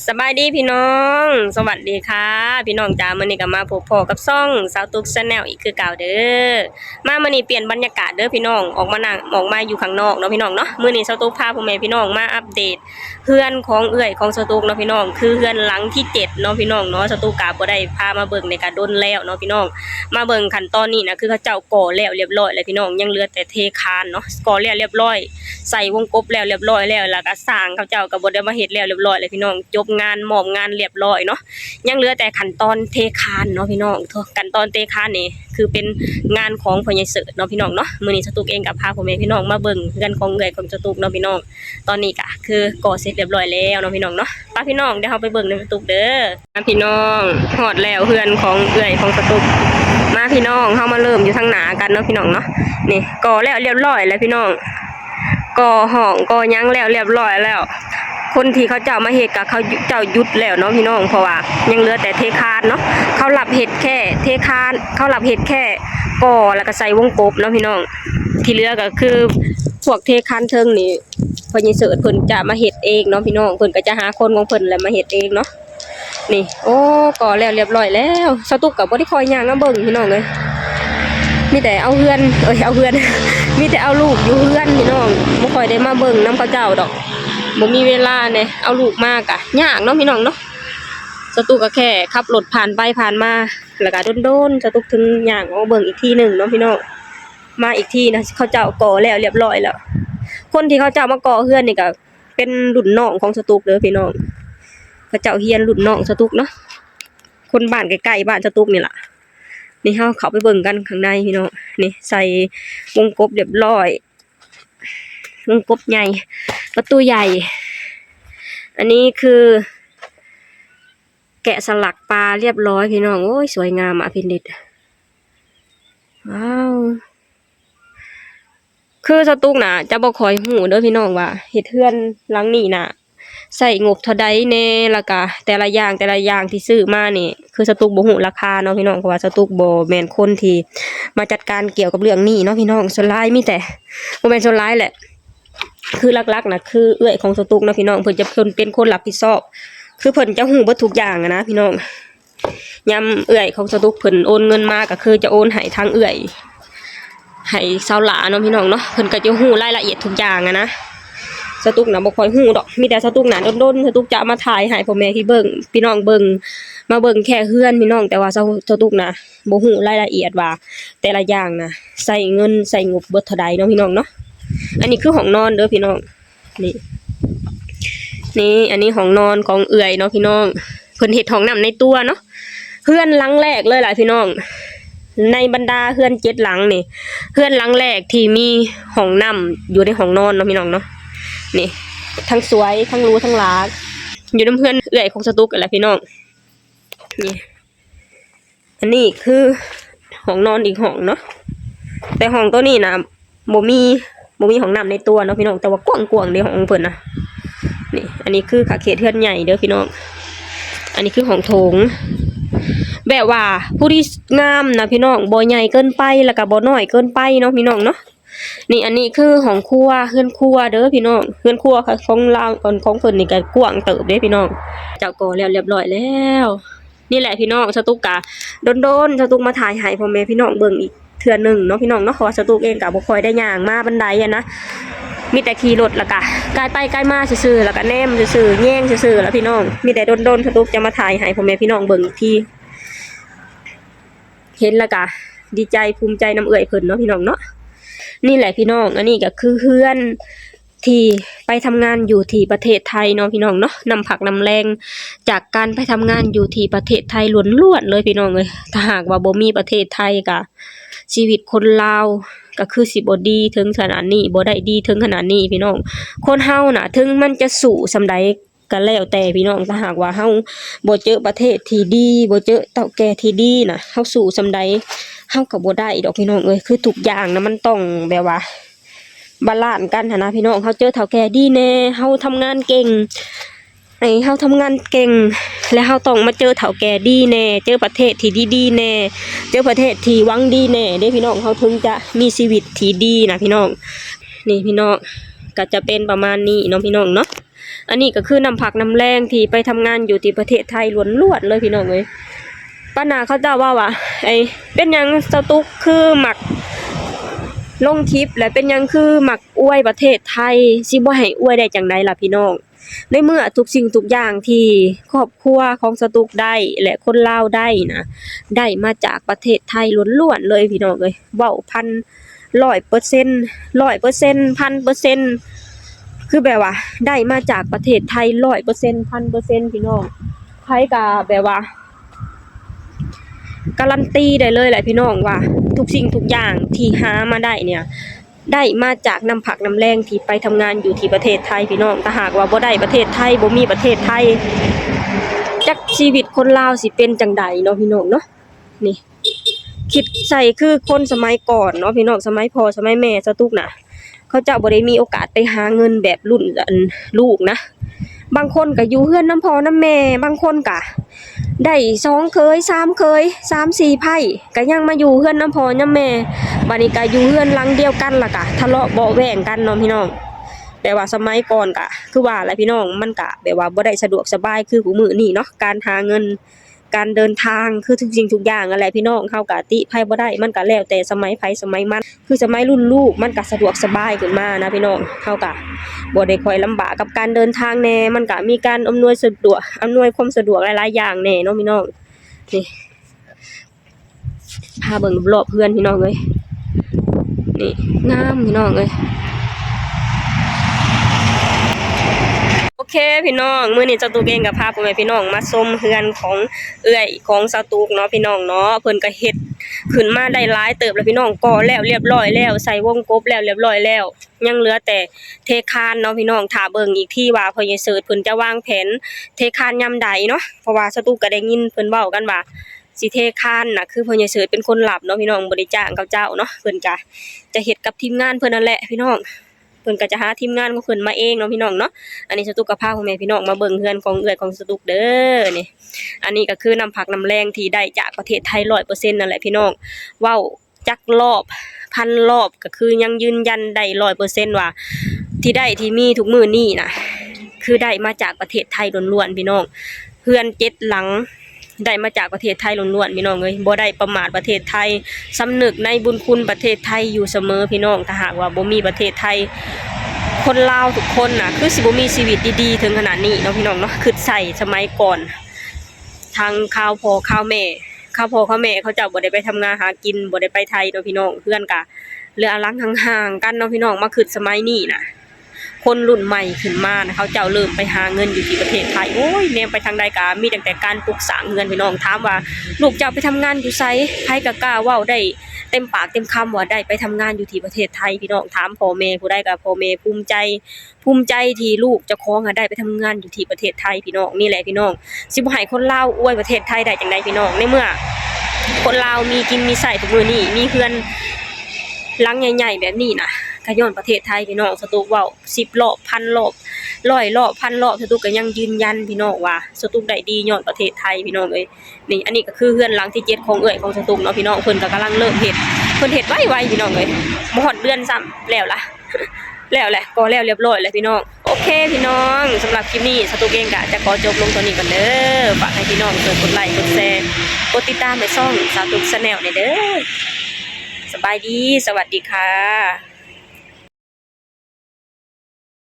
สบายดีพี่น้องสวัสดีค่ะพี่น้องจ๋ามื้อนี้ก็มาพบพ่อกับซ่องสาวตุ๊ก Channel อีกคือเก่าเด้อมามื้อนี้เปลี่ยนบรรยากาศเด้อพี่น้องออกมาอยู่ข้างนอกเนาะพี่น้องเนาะมื้อนี้สาวตุ๊กพาพ่อแม่พี่น้องมาอัปเดตเฮือนของเอื้อยของสาวตุ๊กเนาะพี่น้องคือเฮือนหลังที่7เนาะพี่น้องเนาะสาวตุ๊กก็บ่ได้พามาเบิ่งในการดนแล้วเนาะพี่น้องมาเบิ่งขั้นตอนนี้นะคือเขาเจ้าก่อแล้วเรียบร้อยแล้วพี่น้องยังเหลือแต่เทคานเนาะก่อแล้วเรียบร้อยใส่วงกบแล้วเรียบร้อยแล้วก็สร้างเขาเจ้าก็บ่ได้มาเฮ็ดแล้วเรียบร้อยเลยพี่น้องจบงานมอบงานเรียบร้อยเนาะยังเหลือแต่ขั้นตอนเทคานเนาะพี่น้องขั้นตอนเทคานนี่คือเป็นงานของพ่อใหญ่เสิร์ชเนาะพี่น้องเนาะมื้อนี้สตุกเองกับพาพ่อแม่พี่น้องมาเบิ่งเรือนของเอื้อยของสตุกเนาะพี่น้องตอนนี้ก็คือก่อเสร็จเรียบร้อยแล้วเนาะพี่น้องเนาะป้าพี่น้องเดี๋ยวเฮาไปเบิ่งในสตุกเด้อพี่น้องฮอดแล้วเรือนของเอื้อยของสตุกมาพี่น้องเฮามาเริ่มอยู่ทางหน้ากันเนาะพี่น้องเนาะนี่ก่อแล้วเรียบร้อยแล้วพี่น้องก่อห้องก่อยังแล้วเรียบร้อยแล้วคนที่เขาเจ้ามาเฮ็ดกับเขาเจ้ายุดแล้วเนาะพี่น้องเพราะว่ายังเหลือแต่เทคานเนาะเขารับเฮ็ดแค่เทคานเขารับเฮ็ดแค่ก่อแล้วก็ใส่วงกบเนาะพี่น้องที่เหลือก็คือพวกเทคานเทิงนี่พ่อใหญ่เสิร์ชเพิ่นจะมาเฮ็ดเองเนาะพี่น้องเพิ่นก็จะหาคนของเพิ่นแล้วมาเฮ็ดเองเนาะนี่โอ้ก่อแล้วเรียบร้อยแล้วสตุกก็บ่ได้คอยย่างมาเบิ่งพี่น้องเอ้ยมีแต่เอาเฮือนเอาเฮือน มีแต่เอาลูกอยู่เฮือนพี่น้องบ่ค่อยได้มาเบิ่งนำเขาเจ้าดอกบ่มีเวลาเนี่ยเอาลูกมากะยากเนาะพี่น้องเนาะสตุกก็แค่ขับรถผ่านไปผ่านมาแล้วก็โดนสตุกถึงย่างเอาเบิ่งอีกทีนึงเนาะพี่น้องมาอีกทีนะเขาเจ้าก่อแล้วเรียบร้อยแล้วคนที่เขาเจ้ามาก่อเฮือนนี่ก็เป็นรุ่นน้องของสตุกเด้อพี่น้องเขาเจ้าเฮียนรุ่นน้องสตุกเนาะคนบ้านใกล้ๆบ้านสตุกนี่ล่ะนี่เฮาเข้าไปเบิ่งกันข้างในพี่น้องนี่ใส่วงกบเรียบร้อยวงกบใหญ่ประตูใหญ่อันนี้คือแกะสลักปลาเรียบร้อยพี่น้องโอ้ยสวยงามอ่ะพินิจว้าวคือสตุกน่ะจะบ่ค่อยหูเด้อพี่น้องว่าเฮ็ดเฮือนหลังนี้น่ะใส่งบเท่าใดแน่แล้วก็แต่ละอย่างที่ซื้อมานี่คือสตุกบ่ฮู้ราคาเนาะพี่น้องเพราะว่าสตุกบ่แม่นคนที่มาจัดการเกี่ยวกับเรื่องนี้เนาะพี่น้องส่วนหลายมีแต่บ่แม่นส่วนหลายแหละคือหลักๆน่ะคือเอื้อยของสตุกเนาะพี่น้องเพิ่นจะเป็นคนรับผิดชอบคือเพิ่นจะฮู้เบิดทุกอย่างนะพี่น้องยามเอื้อยของสตุกเพิ่นโอนเงินมาก็คือจะโอนให้ทางเอื้อยให้เซาหลาเนาะพี่น้องเนาะเพิ่นก็จะฮู้รายละเอียดทุกอย่างนะสตุกน่ะบ่ค่อยฮู้ดอกมีแต่สตุกน่ะโดนๆสตุกจะมาถ่ายให้พ่อแม่พี่น้องเบิ่งมาเบิ่งแค่เฮือนพี่น้องแต่ว่าสตุกน่ะบ่ฮู้รายละเอียดว่าแต่ละอย่างน่ะใส่เงินใส่งบเบิดเท่าใดเนาะพี่น้องเนาะอันนี้คือห้องนอนเด้อพี่น้องนี่อันนี้ห้องนอนของเอื่อยเนาะพี่น้องเพิ่นเฮ็ดห้องน้ำในตัวเนาะเฮือนหลังแรกเลยล่ะพี่น้องในบรรดาเฮือน7หลังนี่เฮือนหลังแรกที่มีห้องน้ำอยู่ในห้องนอนเนาะพี่น้องเนาะนี่ทั้งสวยทั้งรู้ทั้งรักอยู่น้ำเพื่อนเอื่อยของสตุกกันแหละพี่น้องนี่อันนี้คือห้องนอนอีกห้องเนาะแต่ห้องตัวนี้นะบ่มีห้องน้ำในตัวเนาะพี่น้องแต่ว่ากว้างๆในห้องเพิ่นนะนี่อันนี้คือขาเขตเฮือนใหญ่เด้อพี่น้องอันนี้คือห้องโถงแบบว่าผู้ที่งามนะพี่น้องบ่ใหญ่เกินไปแล้วก็บ่น้อยเกินไปเนาะพี่น้องเนาะนี่อันนี้คือห้องครัวเฮือนครัวเด้อพี่น้องเฮือนครัวของเราของเพิ่นนี่ก็กว้างเติบเด้พี่น้องเจ้าก่อแล้วเรียบร้อยแล้วนี่แหละพี่น้องสตุกกะโดนสตุกมาถ่ายให้พ่อแม่พี่น้องเบิ่งอีกเทื่อนึงเนาะพี่น้องเนาะเพราะว่าสตุกเองก็บ่ค่อยได้ย่างมาบันไดอ่ะนะมีแต่ขี่รถแล้วก็กายไปกายมาซื่อๆแล้วก็แนมซื่อๆแย่งซื่อๆแล้วพี่น้องมีแต่โดนสตุกจะมาถ่ายให้พ่อแม่พี่น้องเบิ่งอีกทีเห็นแล้วก็ดีใจภูมิใจนำเอื้อยเพิ่นเนาะพี่น้องเนาะนี่แหละพี่น้องอันนี้ก็คือเฮือนที่ไปทำงานอยู่ที่ประเทศไทยเนาะพี่น้องเนาะนำผักนำแรงจากการไปทำงานอยู่ที่ประเทศไทยล้วนๆเลยพี่น้องเลยถ้าหากว่าบ่มีประเทศไทยก็ชีวิตคนลาวก็คือสิบ่ดีถึงขนาดนี้บ่ได้ดีถึงขนาดนี้พี่น้องคนเฮาน่ะถึงมันจะสู้สำใดก็แล้วแต่พี่น้องถ้าหากว่าเฮาบ่เจอประเทศที่ดีบ่เจอเฒ่าแก่ที่ดีน่ะเฮาสู้สำใดเฮาก็บ่ได้ดอกพี่น้องเอ้ยคือทุกอย่างนะมันต้องแบบว่าบาลานซ์กันนะพี่น้องเฮาเจอเฒ่าแก่ดีแน่เฮาทำงานเก่งเฮาทำงานเก่งแล้วเฮาต้องมาเจอเฒ่าแก่ดีแน่เจอประเทศที่ดีๆแน่เจอประเทศที่หวังดีแน่เด้พี่น้องเฮาถึงจะมีชีวิตที่ดีนะพี่น้องนี่พี่น้องก็จะเป็นประมาณนี้เนาะพี่น้องเนาะ อันนี้ก็คือน้ำผักน้ำแรงที่ไปทำงานอยู่ที่ประเทศไทยล้วนๆเลยพี่น้องเอ้ยป้านาเขาเจ้าว่าไอ้เป็นหยังสตุกคือหมักลงคลิปและเป็นหยังคือหมักอวยประเทศไทยสิบ่ให้อวยได้จังไดล่ะพี่น้องในเมื่อทุกสิ่งทุกอย่างที่ครอบครัวของสตุกได้และคนลาวได้นะได้มาจากประเทศไทยล้วนๆเลยพี่น้องเอ้ยเว้าพัน100% 100% 1,000%คือแบบว่าได้มาจากประเทศไทย100% 1,000%พี่น้องไผก็แบบว่าการันตีได้เลยแหละพี่น้องว่าทุกสิ่งทุกอย่างที่หามาได้เนี่ยได้มาจากน้ำผักน้ำแรงที่ไปทำงานอยู่ที่ประเทศไทยพี่น้องถ้าหากว่าบ่ได้ประเทศไทยบ่มีประเทศไทยจักชีวิตคนลาวสิเป็นจังใดเนาะพี่น้องเนาะนี่คิดใส่คือคนสมัยก่อนเนาะพี่น้องสมัยพ่อสมัยแม่สตุกน่ะเขาเจ้าบ่ได้มีโอกาสไปหาเงินแบบรุ่นลูกนะบางคนก็อยู่เฮือนน้ำพ่อน้ำแม่บางคนก็ได้2เคย3เคย3-4ไผก็ยังมาอยู่เฮือนน้ำพ่อน้ำแม่บัดนี้ก็อยู่เฮือนหลังเดียวกันล่ะก็ทะเลาะเบาะแว้งกันเนาะพี่น้องแต่ว่าสมัยก่อนก็คือว่าแหละพี่น้องมันก็แบบว่าบ่ได้สะดวกสบายคือผู้มื้อนี้เนาะการหาเงินการเดินทางคือทุกสิ่งทุกอย่างนั่นแหละพี่น้องเฮาก็ติไผบ่ได้มันก็แล้วแต่สมัยไผสมัยมันคือสมัยรุ่นลูกมันก็สะดวกสบายขึ้นมานะพี่น้องเฮาก็บ่ได้ค่อยลำบากกับการเดินทางแน่มันก็มีการอำนวยความสะดวกหลายๆอย่างแน่เนาะพี่น้องนี่พาเบิ่งรอบๆเพื่อนพี่น้องเอ้ยนี่งามพี่น้องเอ้ยโอเคพี่น้องมื้อนี้เจ้าตูกเองก็พาพ่อแม่พี่น้องมาชมเฮือนของเอื้อยของสาวตูกเนาะพี่น้องเนาะเพิ่นก็เฮ็ดขึ้นมาได้หลายเติบแล้วพี่น้องก่อแล้วเรียบร้อยแล้วใส่วงกบแล้วเรียบร้อยแล้วยังเหลือแต่เทคานเนาะพี่น้องถ้าเบิ่งอีกทีว่าพ่อใหญ่เสิร์ชเพิ่นจะวางแผนเทคานยามใดเนาะเพราะว่าสาวตูกก็ได้ยินเพิ่นเว้ากันว่าสิเทคานน่ะคือพ่อใหญ่เสิร์ชเป็นคนรับเนาะพี่น้องบ่ได้จ้างเขาเจ้าเนาะเพิ่นก็จะเฮ็ดกับทีมงานเพิ่นนั่นแหละพี่น้องเพิ่นก็จะหาทีมงานของเพิ่นมาเองเนาะพี่น้องเนาะอันนี้สตุกก็พาพ่อแม่พี่น้องมาเบิ่งเฮือนของเอื้อยของสตุกเด้อนี่อันนี้ก็คือน้ำผักน้ำแรงที่ได้จากประเทศไทย 100% นั่นแหละพี่น้องเว้าจักรอบพันรอบก็คือยังยืนยันได้ 100% ว่าที่ได้ที่มีทุกมื้อนี้น่ะคือได้มาจากประเทศไทยล้วนๆพี่น้องเฮือน7หลังได้มาจากประเทศไทยล้วนๆพี่น้องเอ้ยบ่ได้ประมาทประเทศไทยสำนึกในบุญคุณประเทศไทยอยู่เสมอพี่น้องถ้าหากว่าบ่มีประเทศไทยคนลาวทุกคนน่ะคือสิบ่มีชีวิตดีๆถึงขนาดนี้เนาะพี่น้องเนาะคือใส่สมัยก่อนทางข้าวพ่อข้าวแม่เขาเจ้าบ่ได้ไปทำงานหากินบ่ได้ไปไทยเนาะพี่น้องเพื่อนก็เหลือหลังห่างๆกันเนาะพี่น้องมาคือสมัยนี้น่ะคนรุ่นใหม่ขึ้นมานะเขาเจ้าเริ่มไปหาเงินอยู่ที่ประเทศไทยโอ้ยแนมไปทางใดก็มีตั้งแต่การปลูกสร้างเงินพี่น้องถามว่าลูกเจ้าไปทำงานอยู่ไสไผก็กล้าเว้าได้เต็มปากเต็มคำว่าได้ไปทำงานอยู่ที่ประเทศไทยพี่น้องถามพ่อแม่ผู้ใดก็พ่อแม่ภูมิใจที่ลูกเจ้าของได้ไปทำงานอยู่ที่ประเทศไทยพี่น้องนี่แหละพี่น้องสิบ่ให้คนลาวอวยประเทศไทยได้จังไดพี่น้องในเมื่อคนลาวมีกินมีใช้ทุกมื้อนี้มีเฮือนหลังใหญ่ๆแบบนี้น่ะก็ย้อนประเทศไทยพี่น้องสตุกเว้า10รอบ1,000รอบ100รอบ1,000รอบสตุกก็ยังยืนยันพี่น้องว่าสตุกได้ดีย้อนประเทศไทยพี่น้องเอ้ยนี่อันนี้ก็คือเฮือนหลังที่7ของเอื้อยของสตุกเนาะพี่น้องเพิ่นก็กำลังเริ่มเฮ็ดเพิ่นเฮ็ดไวๆพี่น้องเอ้ยบ่ฮอดเดือนซ้ำแล้วล่ะแล้วแหละก็แล้วเรียบร้อยแล้วพี่น้องโอเคพี่น้องสำหรับคลิปนี้สตุกเองก็จะขอจบลงตรงนี้ก่อนเด้อฝากให้พี่น้องช่วยกดไลค์กดแชร์กดติดตามให้ช่องสาวตุก Channel หน่อยเด้อสบายดีสวัสดีค่ะ